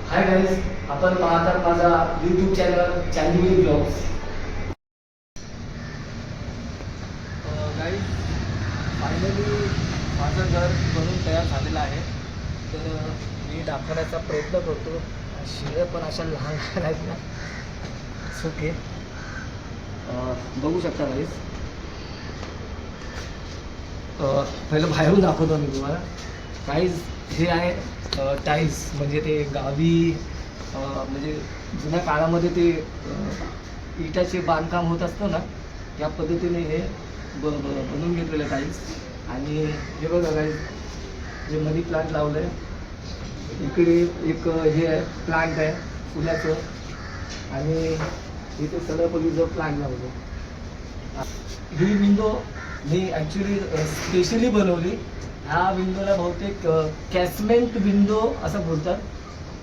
Hi guys, आपण पाहतात माझा YouTube channel Chandivali blogs. Guys, finally माझं घर बनून तयार झालेलं आहे. तर मी दाखवण्याचा प्रयत्न करतो. शिळे पण अशा लहान लहान आहेत ना, ओके. बघू शकता गाईज. पहिलं बाहेरून दाखवतो मी तुम्हाला. गाईज, हे आहे टाईल्स. म्हणजे ते गावी म्हणजे जुन्या काळामध्ये ते इटाचे बांधकाम होत असतं ना, या पद्धतीने हे बनवून घेतलेलं टाईल्स. आणि हे बघा गाईज, जे मनी प्लांट लावलं आहे. इकडे एक हे आहे, प्लांट आहे फुलाचं. आणि इथे सदाफुलीचं प्लांट लावलं. ही विंडो मी ॲक्च्युली स्पेशली बनवली. ह्या विंडोला बहुतेक कॅसमेंट विंडो असं बोलतात.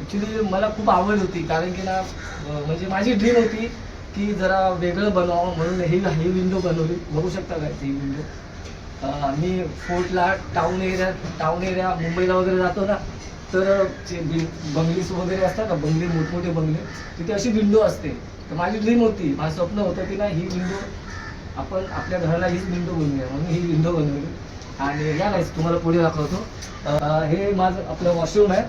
ॲक्च्युली मला खूप आवड होती, कारण की ना म्हणजे माझी ड्रीम होती की जरा वेगळं बनवावं, म्हणून ही विंडो बनवली. बघू शकता काय ही विंडो. मी फोर्टला टाऊन एरिया मुंबईला वगैरे जातो ना, तर जे बंगलीस वगैरे असतात ना, बंगले मोठमोठे बंगले, तिथे अशी विंडो असते. तर माझी ड्रीम होती, माझं स्वप्न होतं की ना ही विंडो आपण आपल्या घराला हीच विंडो बनवूया, म्हणून ही विंडो बनवली. आणि या गाईस, तुम्हाला पुढे दाखवतो. हे माझं आपलं वॉशरूम आहे.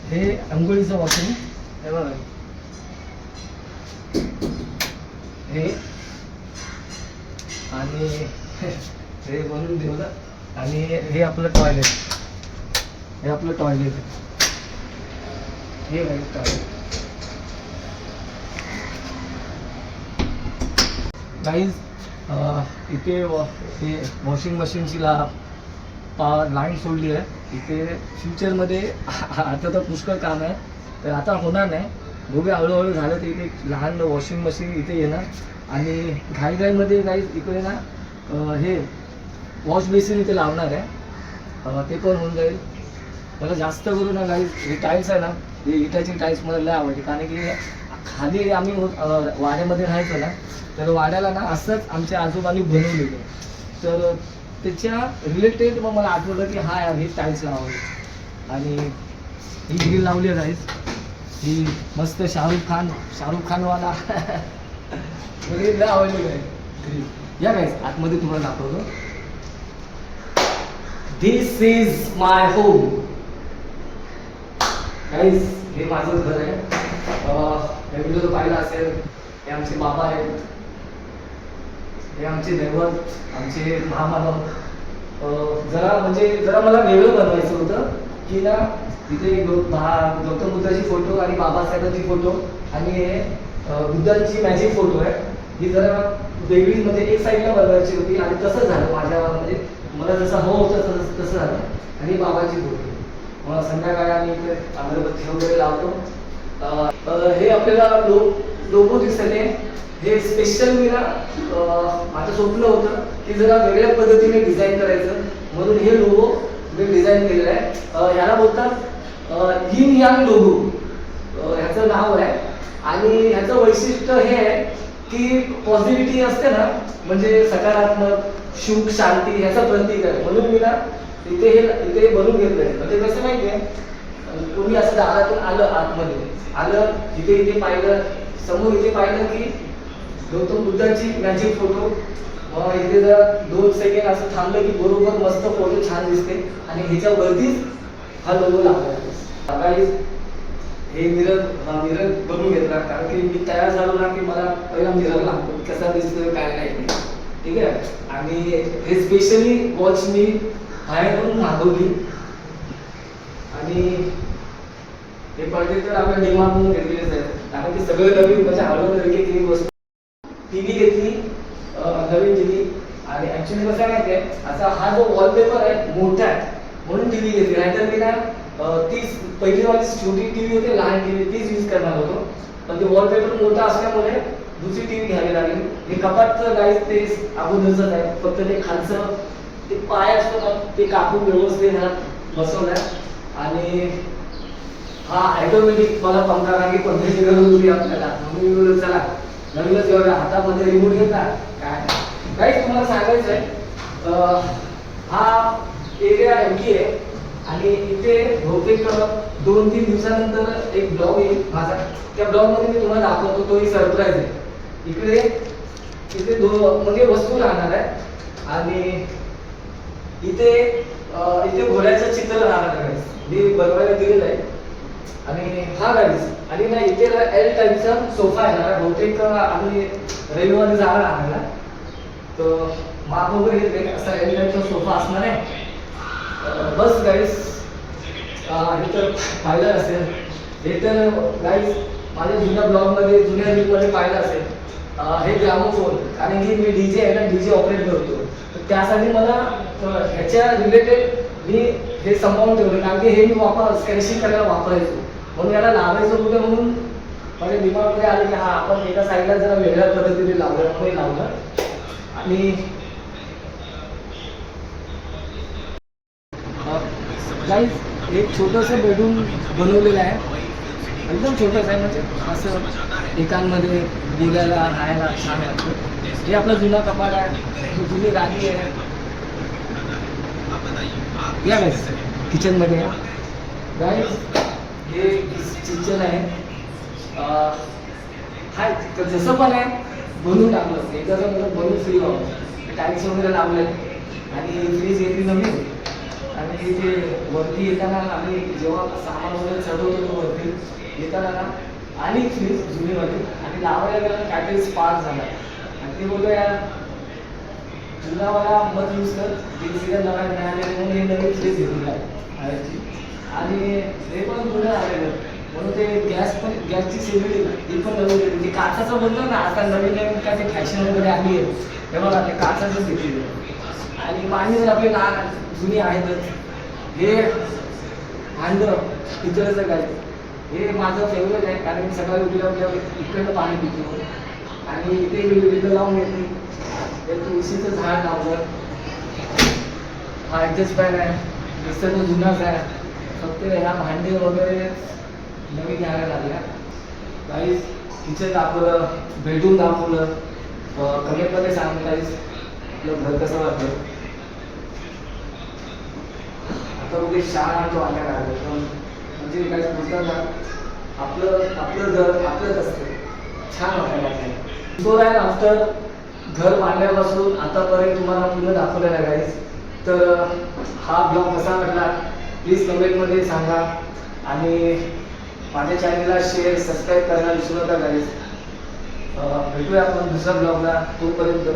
हे अंघोळीचं वॉशरूम. हे बघा, हे आणि हे बनवून ठेवलं. आणि हे आपलं टॉयलेट. हे आपलं टॉयलेट आहे. Hey guys toilet. गाईज, इथे हे वॉशिंग मशीनची लाईन सोडली आहे. इथे फ्युचरमध्ये आता तर पुष्कळ काम आहे, तर आता होणार नाही. बघूया, हळूहळू झालं तर इथे लहान वॉशिंग मशीन इथे येणार. आणि घाईघाईमध्ये गाईज इकडे ना हे वॉश बेसिन इथे लावणार आहे. ते पण होऊन जाईल. मला जास्त करून ना गाईज हे टाईल्स आहे ना, हे इटाची टाईल्स मला लय आवडते. कारण की खाली आम्ही वाड्यामध्ये राहायचो ना, तर वाड्याला ना असंच आमच्या आजोबांनी बनवलेलं. तर त्याच्या रिलेटेड मग मला आठवलं की हा हे टाईल्स लावावे. आणि ही ग्रिल लावली आहे गाईज. ही मस्त शाहरुख खानवाला ग्रिल आवडलेलं आहे ग्रिल. या गाईज, आतमध्ये तुम्हाला दाखवतो. दिस इज माय होम. गाईज, हे माझं घर आहे. हे व्हिडिओ पाहिला असेल. हे आमचे बाबा आहेत. हे आमचे दैवत, आमचे महामानव. जरा मला वेगळं बनवायचं होतं की ना, इथे गौतम बुद्धाची फोटो आणि बाबासाहेबांची फोटो आणि हे बुद्धांची मॅजिक फोटो आहे. ही जरा वेगळी म्हणजे एक साईडला बनवायची होती. आणि तसं झालं माझ्या, म्हणजे मला जसं हवं होतं तसं झालं. आणि बाबाची फोटो. मग संध्याकाळी आम्ही इथे अगरबत्ती वगैरे लावतो. हे आपल्याला लोगो दिसते. हे स्पेशल मी ना माझं स्वप्न होतं की जरा वेगळ्या पद्धतीने डिझाईन करायचं, म्हणून हे लोगो मी डिझाईन केलेलं आहे. ह्याला बोलतात यिन यांग लोगो, ह्याचं नाव आहे. आणि ह्याचं वैशिष्ट्य हे आहे की पॉझिटिव्हिटी असते ना, म्हणजे सकारात्मक, सुख, शांती ह्याचं प्रतीक आहे. म्हणून मी ना इथे बनवून घेतलंय. म्हणजे कसं माहिती आहे, कोणी असं दारातून आलं इथे पाहिलं, समोर इथे पाहिलं की गौतम बुद्धाची मॅजिक फोटो. इथे जर 2 सेकंड असं थांबलं की बरोबर मस्त फोटो छान दिसते. आणि ह्याच्यावरतीच हा लोगो लागला. हे मिरर बनवून घेतला, कारण की मी तयार झालो ना की मला पहिला मिरर लागतो, कसा दिसतोय काय नाही, ठीक आहे. आणि हे स्पेशली वॉच मी बाहेरून मागवली. आणि हे पडदे तर आपल्या डिमांडून घेतलेलेच आहेत, कारण की सगळं नवीन म्हणजे हळूहळू एक एक वस्तू. टीव्ही घेतली, नवीन टीव्ही. आणि ऍक्च्युली कसं आहे माहिती आहे, असा हा जो वॉलपेपर आहे मोठा आहे म्हणून टीव्ही घेतली. नाहीतर मी ना तीच पहिलीवाली छोटी टीव्ही होती, लहान टीव्ही, तीच यूज करणार होतो. पण ते वॉलपेपर मोठा असल्यामुळे दुसरी टीव्ही घ्यावी लागली. हे कपाटचं गाईज ते अगोदरच आहे, फक्त ते खालचं ते पाय असतो ना, ते कापून व्यवस्थित बसवलाय. आणि हा ऑटोमॅटिक मला पंखा, काही पंख्याची गरज होती आपल्याला, म्हणून चला नवीनच एवढ्या हातामध्ये रिमोट घेतला. काय तुम्हाला सांगायचं आहे, हा एरिया एमटी आहे. आणि इथे बहुतेक 2-3 दिवसानंतर एक ब्लॉग येईल माझा. त्या ब्लॉगमध्ये मी तुम्हाला दाखवतो, तोही सरप्राईज आहे. इथे म्हणजे वस्तू राहणार आहे आणि इथे घोड्याचं चित्र राहणार आहे. मी बनवायला दिलेलं आहे. आणि हा गाईज, आणि ना इथे एल टाईपचा सोफा येणार आहे. बहुतेक आम्ही रविवारी जाणार आणायला, तर माप वगैरे घेतले असा एल टाईपचा सोफा असणार आहे. बस गाईज, हे तर पाहिलं असेल. हे तर गाईज माझ्या जुन्या ब्लॉगमध्ये, जुन्या रीलमध्ये पाहिलं असेल. हे ग्रामोफोन, कारण की मी डीजे आहे ना, डीजे ऑपरेट करतो. तर त्यासाठी मला ह्याच्या रिलेटेड मी हे सांभाळून ठेवलं, कारण की हे मी स्क्रॅचिंग करायला वापरायचो. म्हणून याला लावायचं कुठे म्हणून माझ्या दिमागामध्ये आलं की हा आपण एका साईडला जरा वेगळ्या पद्धतीने लावलं. आणि गाईज एक छोटंसं बेडरूम बनवलेलं आहे. एकदम छोटंच आहे, म्हणजे असं एकांमध्ये निघायला राहायला छान वाटतं. हे आपला जुना कपाट आहे, जुनी गादी आहे. या गाईज किचनमध्ये गाईज हे किचन आहे. हाय जसं पण आहे बनवून टाकलं एकदा, मला बनवून फ्री व्हावं. टाईल्स वगैरे लावले आणि फ्रीज घेतली नवीन. आणि ते वरती येताना आम्ही जेव्हा सामान वगैरे चढवतो वरती येताना ना, आणि फ्रीज जुनीवाली आणि लावायला गेला काहीतरी स्पार्क झाला. आणि ते बोलतो यार जुनावाला मत यूज कर, सीजन नवा मिळाले म्हणून हे नवीन फ्रीज घेतलेला आहे. आणि हे पण जुनं आलेलं, म्हणून ते गॅसची सेव्हिटी ती पण नवीन घेतली. म्हणजे काचाचं बोलतो ना, आता नवीन नवीन काय ते फॅशन वगैरे आली आहे, तेव्हा ते काचाचंच घेतलेलं. आणि पाणी जर आपले लहान जुनी आहेतच. हे भांडं पितळेचं काय, हे माझं फेवरेट आहे, कारण मी सकाळी उठल्यावर इकडनं पाणी पितो. आणि इथे विहिरीला लावून घेतली, ते तुळशीचं झाड लावलं. हा ॲडजस्ट फॅन आहे, दिसतं तो जुनाच आहे. फक्त ह्या भांडे वगैरे नवीन घ्यायला लागल्या. काही किचन दाखवलं, बेडरूम दाखवलं. कमेंटमध्ये सांग काहीच आपलं घर कसं वाटतं. आता कुठे शाळा तो आल्या लागलं, म्हणजे काय बोलतात ना, आपलं घर आपलंच असतं, छान वाटायला लागलं. बिफोर अँड आफ्टर घर बांधल्यापासून आतापर्यंत तुम्हाला पूर्ण दाखवलेलं आहे गाईज. तर हा ब्लॉग कसा वाटला प्लीज कमेंटमध्ये सांगा. आणि माझ्या चॅनलला शेअर सबस्क्राईब करायला विसरू नका गाईज. भेटूया आपण दुसऱ्या ब्लॉगला. तोपर्यंत